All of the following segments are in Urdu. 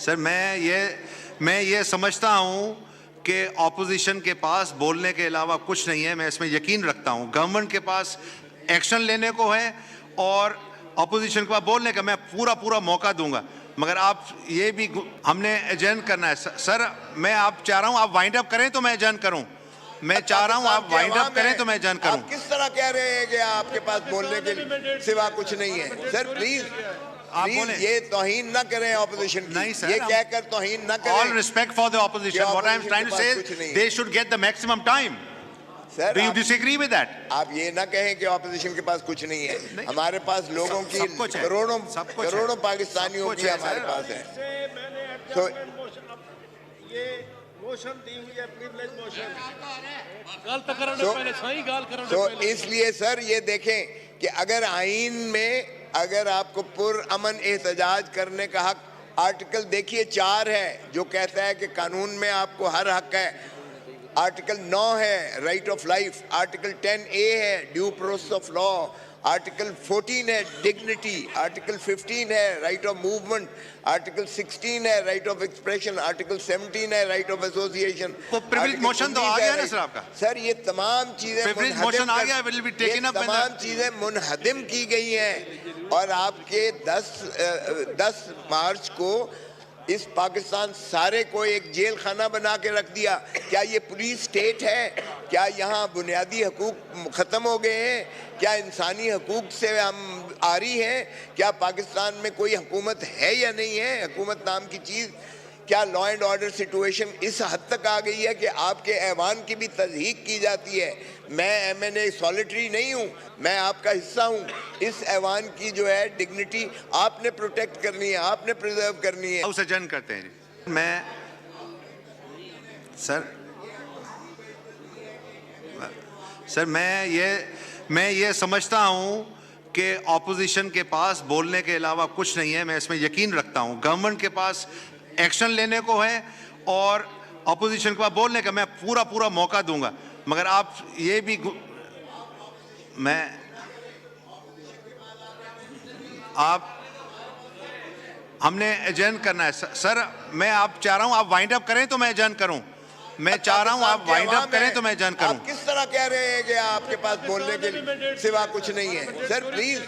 سر میں یہ سمجھتا ہوں کہ اپوزیشن کے پاس بولنے کے علاوہ کچھ نہیں ہے. میں اس میں یقین رکھتا ہوں. گورنمنٹ کے پاس ایکشن لینے کو ہے اور اپوزیشن کے پاس بولنے کا میں پورا موقع دوں گا. مگر آپ یہ بھی ہم نے ایجنڈ کرنا ہے. سر میں آپ چاہ رہا ہوں آپ وائنڈ اپ کریں تو میں ایجنڈ کروں. میں چاہ رہا ہوں آپ وائنڈ اپ کریں تو میں ایجنڈ کروں. آپ کس طرح کہہ رہے ہیں کہ آپ کے پاس بولنے کے سوا کچھ نہیں ہے؟ سر پلیز یہ توہین نہ کریں اپوزیشن کی. یہ کہہ کر توہین نہ کریں. All respect for the opposition. What I am trying to say is they should get the maximum time. Do you disagree with that? آپ یہ نہ کہیں کہ اپوزیشن کے پاس کچھ نہیں ہے. ہمارے پاس لوگوں کی کروڑوں پاکستانیوں کی ہمارے پاس ہے. تو اس لیے سر یہ دیکھیں کہ اگر آئین میں اگر آپ کو پر امن احتجاج کرنے کا حق، آرٹیکل دیکھیے 4 ہے جو کہتا ہے کہ قانون میں آپ کو ہر حق ہے. آرٹیکل 9 ہے right of life. Article 10A ہے due process of law. Article 14 ہے ڈگنیٹی. آرٹیکل 15 ہے رائٹ آف موومنٹ. آرٹیکل 16 ہے رائٹ آف ایکسپریشن. آرٹیکل 17 ہے رائٹ آف ایسوسیشن. موشن تو آ گیا نا سر آپ کا. سر یہ تمام چیزیں منہدم کی گئی ہیں اور آپ کے 10 مارچ کو اس پاکستان سارے کو ایک جیل خانہ بنا کے رکھ دیا. کیا یہ پولیس سٹیٹ ہے؟ کیا یہاں بنیادی حقوق ختم ہو گئے ہیں؟ کیا انسانی حقوق سے ہم عاری ہیں؟ کیا پاکستان میں کوئی حکومت ہے یا نہیں ہے؟ حکومت نام کی چیز. کیا لا اینڈ آرڈر سچویشن اس حد تک آ گئی ہے کہ آپ کے ایوان کی بھی تضحیق کی جاتی ہے؟ میں MNA سولیٹری نہیں ہوں، میں آپ کا حصہ ہوں. اس ایوان کی جو ہے ڈگنیٹی آپ نے پروٹیکٹ کرنی ہے، آپ نے پریزرو کرنی ہے. اسے جن کرتے ہیں. سر میں یہ سمجھتا ہوں کہ اپوزیشن کے پاس بولنے کے علاوہ کچھ نہیں ہے. میں اس میں یقین رکھتا ہوں. گورنمنٹ کے پاس ایکشن لینے کو ہے اور اپوزیشن کے پاس بولنے کا میں پورا موقع دوں گا. مگر آپ یہ بھی ہم نے ایجنڈ کرنا ہے. سر میں آپ چاہ رہا ہوں آپ وائنڈ اپ کریں تو میں ایجنڈ کروں. میں چاہ رہا ہوں آپ وائنڈ اپ کریں تو میں ایجنڈ کروں. آپ کس طرح کہہ رہے ہیں کہ آپ کے پاس بولنے کے سوا کچھ نہیں ہے؟ سر پلیز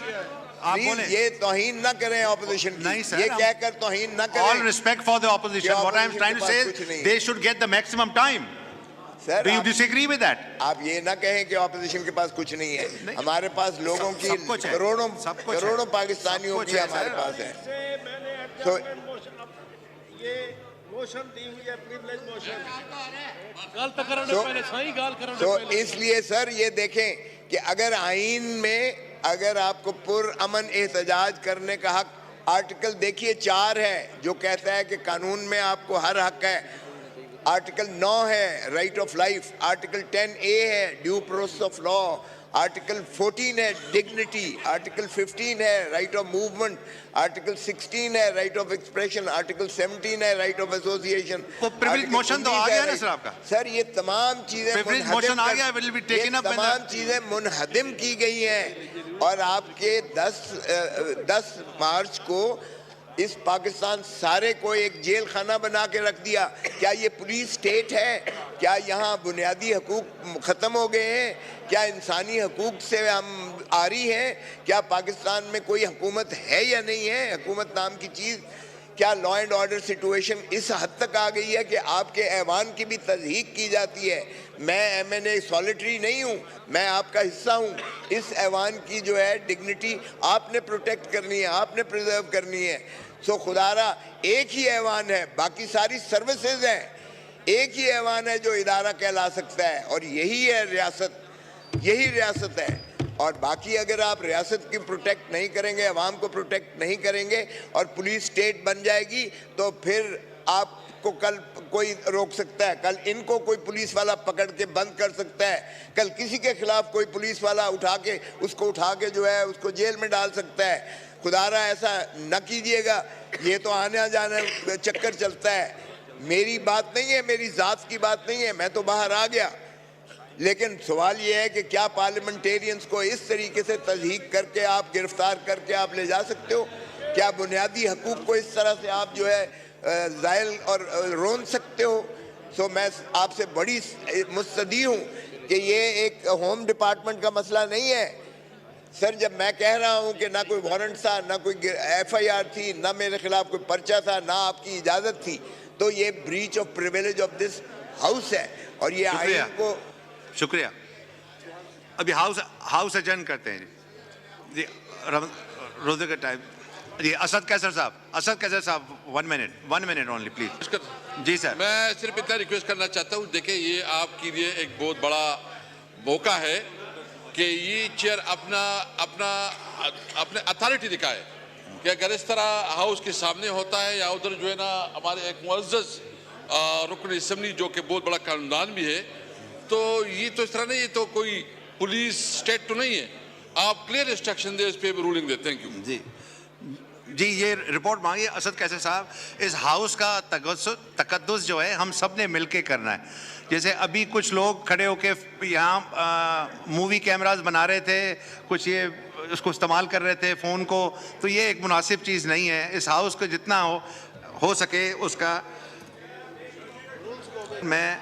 یہ توہین نہ کریں اپوزیشن کی. یہ کہہ کر توہین نہ کریں. All respect for the opposition. What I am trying to say is they should get the maximum time. Do you disagree with that? آپ یہ نہ کہیں کہ اپوزیشن کے پاس کچھ نہیں ہے. ہمارے پاس لوگوں کی کروڑوں پاکستانیوں کی ہمارے پاس ہے. تو اس لیے سر یہ دیکھیں کہ اگر آئین میں اگر آپ کو پر امن احتجاج کرنے کا حق، آرٹیکل دیکھیے 4 ہے جو کہتا ہے کہ قانون میں آپ کو ہر حق ہے. آرٹیکل 9 ہے right of life. Article 10A ہے due process of law. Article 14 ہے ڈگنیٹی. آرٹیکل 15 ہے رائٹ آف موومنٹ. آرٹیکل 16 ہے رائٹ آف ایکسپریشن. آرٹیکل 17 ہے رائٹ آف ایسوسیشن. موشن تو آ گیا نا سر آپ کا. سر یہ تمام چیزیں منہدم کی گئی ہیں اور آپ کے 10 مارچ کو اس پاکستان سارے کو ایک جیل خانہ بنا کے رکھ دیا. کیا یہ پولیس سٹیٹ ہے؟ کیا یہاں بنیادی حقوق ختم ہو گئے ہیں؟ کیا انسانی حقوق سے ہم عاری ہیں؟ کیا پاکستان میں کوئی حکومت ہے یا نہیں ہے؟ حکومت نام کی چیز. کیا لا اینڈ آرڈر سچویشن اس حد تک آ گئی ہے کہ آپ کے ایوان کی بھی تضحیق کی جاتی ہے؟ میں MNA سولیٹری نہیں ہوں، میں آپ کا حصہ ہوں. اس ایوان کی جو ہے ڈگنیٹی آپ نے پروٹیکٹ کرنی ہے، آپ نے پریزرو کرنی ہے. سو خدا را ایک ہی ایوان ہے، باقی ساری سروسز ہیں. ایک ہی ایوان ہے جو ادارہ کہلا سکتا ہے اور یہی ہے ریاست ہے. اور باقی اگر آپ ریاست کی پروٹیکٹ نہیں کریں گے، عوام کو پروٹیکٹ نہیں کریں گے اور پولیس سٹیٹ بن جائے گی تو پھر آپ کو کل کوئی روک سکتا ہے. کل ان کو کوئی پولیس والا پکڑ کے بند کر سکتا ہے. کل کسی کے خلاف کوئی پولیس والا اٹھا کے جو ہے اس کو جیل میں ڈال سکتا ہے. خدا را ایسا نہ کیجئے گا. یہ تو آنے جانے چکر چلتا ہے. میری بات نہیں ہے، میری ذات کی بات نہیں ہے، میں تو باہر آ گیا. لیکن سوال یہ ہے کہ کیا پارلیمنٹیرینز کو اس طریقے سے تضحیق کر کے آپ گرفتار کر کے آپ لے جا سکتے ہو؟ کیا بنیادی حقوق کو اس طرح سے آپ جو ہے زائل اور رون سکتے ہو. سو میں آپ سے بڑی مستدی ہوں کہ یہ ایک ہوم ڈپارٹمنٹ کا مسئلہ نہیں ہے. سر جب میں کہہ رہا ہوں کہ نہ کوئی وارنٹ تھا، نہ کوئی FIR تھی، نہ میرے خلاف کوئی پرچہ تھا، نہ آپ کی اجازت تھی، تو یہ breach of privilege of this house ہے. اور یہ آئین کو شکریہ. ابھی ہاؤس ایڈجرن کرتے ہیں جی. روزے کا ٹائم. جی اسد قیصر صاحب 1 منٹ اونلی پلیز. جی سر. میں صرف اتنا ریکویسٹ کرنا چاہتا ہوں، دیکھیں یہ آپ کے لیے ایک بہت بڑا موقع ہے کہ یہ چیئر اپنے اتھارٹی دکھائے کہ اگر اس طرح ہاؤس کے سامنے ہوتا ہے یا ادھر جو ہے نا ہمارے ایک معزز رکن اسمبلی جو کہ بہت بڑا قانون بھی ہے، تو یہ تو اس طرح نہیں، یہ تو کوئی پولیس اسٹیٹ تو نہیں ہے. آپ کلیئر انسٹرکشن دیں، اس پہ رولنگ دیں. Thank you. جی یہ رپورٹ مانگیے اسد قیصر صاحب. اس ہاؤس کا تقدس جو ہے ہم سب نے مل کے کرنا ہے. جیسے ابھی کچھ لوگ کھڑے ہو کے یہاں مووی کیمراز بنا رہے تھے، کچھ یہ اس کو استعمال کر رہے تھے فون کو، تو یہ ایک مناسب چیز نہیں ہے. اس ہاؤس کو جتنا ہو سکے اس کا میں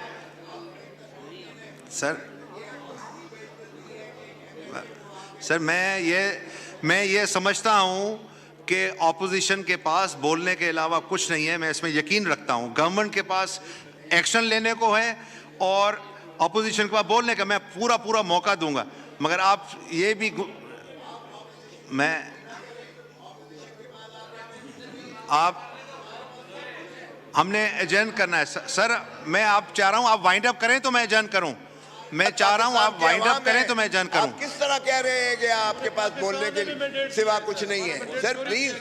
یہ سمجھتا ہوں کہ اپوزیشن کے پاس بولنے کے علاوہ کچھ نہیں ہے. میں اس میں یقین رکھتا ہوں. گورنمنٹ کے پاس ایکشن لینے کو ہے اور اپوزیشن کے پاس بولنے کا میں پورا موقع دوں گا. مگر آپ یہ بھی ہم نے ایجنٹ کرنا ہے. سر میں آپ چاہ رہا ہوں آپ وائنڈ اپ کریں تو میں ایجنٹ کروں. میں چاہ رہا ہوں آپ وائنڈ اپ کریں تو میں ایجنٹ کروں. آپ کس طرح کہہ رہے ہیں کہ آپ کے پاس بولنے کے سوا کچھ نہیں ہے؟ سر پلیز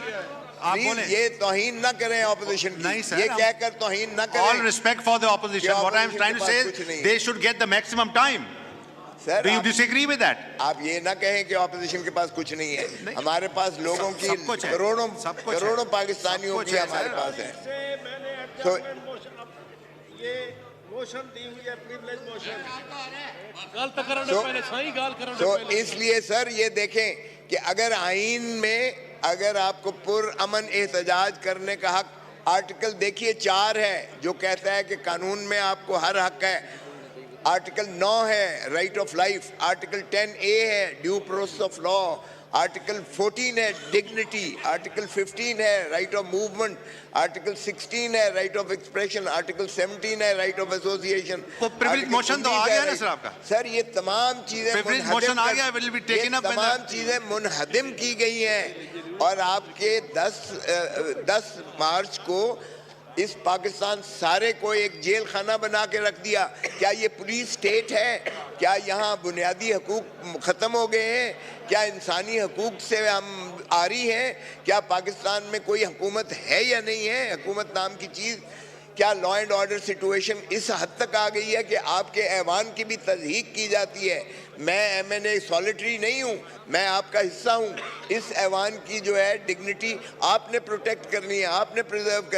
یہ توہین نہ کریں اپوزیشن کی. یہ کہہ کر توہین نہ کریں. All respect for the opposition. What I am trying to say is they should get the maximum time. Do you disagree with that? آپ یہ نہ کہیں کہ اپوزیشن کے پاس کچھ نہیں ہے. ہمارے پاس لوگوں کی کروڑوں پاکستانیوں کی ہمارے پاس ہے. تو اس لیے سر یہ دیکھیں کہ اگر آئین میں اگر آپ کو پر امن احتجاج کرنے کا حق، آرٹیکل دیکھیے 4 ہے جو کہتا ہے کہ قانون میں آپ کو ہر حق ہے. آرٹیکل 9 ہے right of life. Article 10A ہے due process of law. Article 14 ہے ڈگنیٹی. آرٹیکل 15 ہے رائٹ آف موومنٹ. آرٹیکل 16 ہے رائٹ آف ایکسپریشن. آرٹیکل 17 ہے رائٹ آف ایسوسیشن. موشن تو آ گیا نا سر آپ کا. سر یہ تمام چیزیں منہدم کی گئی ہیں اور آپ کے 10 مارچ کو اس پاکستان سارے کو ایک جیل خانہ بنا کے رکھ دیا. کیا یہ پولیس اسٹیٹ ہے؟ کیا یہاں بنیادی حقوق ختم ہو گئے ہیں؟ کیا انسانی حقوق سے ہم آری ہیں؟ کیا پاکستان میں کوئی حکومت ہے یا نہیں ہے؟ حکومت نام کی چیز. کیا لا اینڈ آرڈر سچویشن اس حد تک آ گئی ہے کہ آپ کے ایوان کی بھی تضحیق کی جاتی ہے؟ میں MNA سولیٹری نہیں ہوں، میں آپ کا حصہ ہوں. اس ایوان کی جو ہے ڈگنیٹی آپ نے پروٹیکٹ کرنی ہے، آپ نے پریزرو کرنی ہے.